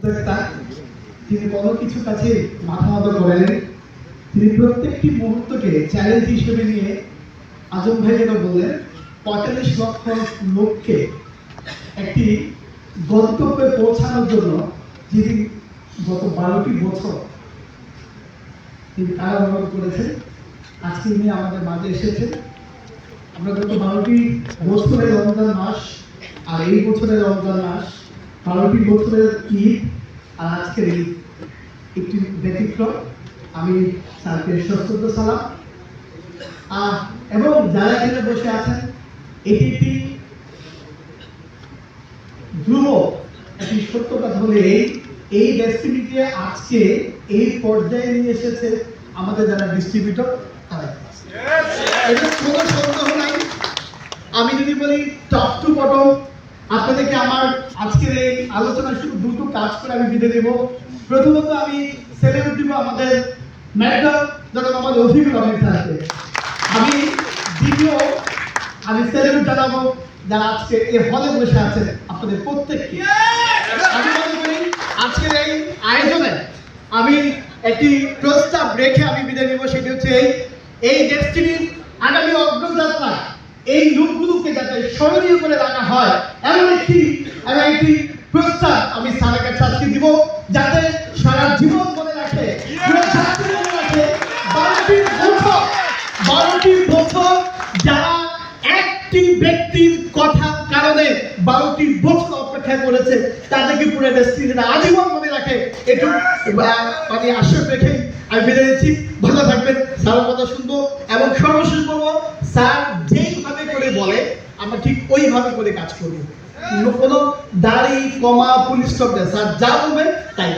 তিনি কোনো কিছু কাছে মাথা নত করেন। তিনি প্রত্যেকটি মুহূর্তকে চ্যালেঞ্জ হিসেবে নিয়ে আজম ভাই যেটা বললেন ৪৫ লক্ষ লোককে একটি গন্তব্যে পৌঁছানোর জন্য যিনি গত ১২টি বছর তিনি কারাবরণ করেছেন, আজকে উনি আমাদের মাঝে এসেছেন। আমরা গত ১২টি বছরের রমজান মাস আর এই বছরের রমজান মাস, ১২টি বছরের ঈদ আর আজকের ঈদ একটি ব্যতিক্রম। আমি স্যারকে সশ্রদ্ধ সালাম। এবং যারা এখানে বসে আছেন, এটি একটি ধ্রুব একটি সত্য কথা হলে এই ডেস্টিনিকে আজকে এই পর্যায়ে নিয়ে এসেছে আমাদের যারা ডিস্ট্রিবিউটর তারা। এটা কোনো সন্দেহ নাই। আমি যদি বলি টপ টু বটম, আপনাদেরকে আমার আজকের এই আলোচনায় শুধু দুটো কাজ করে আমি বিদায় দেব। প্রথমত আমি সেলিউট দিব আমাদের ম্যাডাম যারা আমাদের অভিজ্ঞ থাকবে। আমি সেলিউট জানাবো যারা আজকে এই হলে বসে আছেন আপনাদের প্রত্যেককে। আমি মনে করি আজকের এই আয়োজনে আমি একটি প্রস্তাব রেখে আমি বিদায় নেব, সেটি হচ্ছে এই ডেস্টিনির আগামী অগ্রযাত্রা এই লোকগুলোকে যাতে স্মরণীয় করে রাখা হয় এমন একটি প্রস্তাব আমি স্যারের কাছে আজকে দিব, যাতে সারা জীবন মনে রাখে 12টি বছর যারা একটি ব্যক্তির কথার কারণে 12টি বছর অপেক্ষা করেছে তাদেরকে পুরো ডেস্টিনিটা আজীবন মনে রাখে। একটু আমি আশ্বাস রেখে আমি বেরিয়ে যাচ্ছি। ভালো থাকবেন, স্যারের কথা শুনবো এবং সর্বশেষ বলবো স্যার যেইভাবে করে বলে আমরা ঠিক ওইভাবে করে কাজ করবো। কোনো দাড়ি কমা পুলিশ স্টপ দেয়, স্যার যা বলবেন তাই।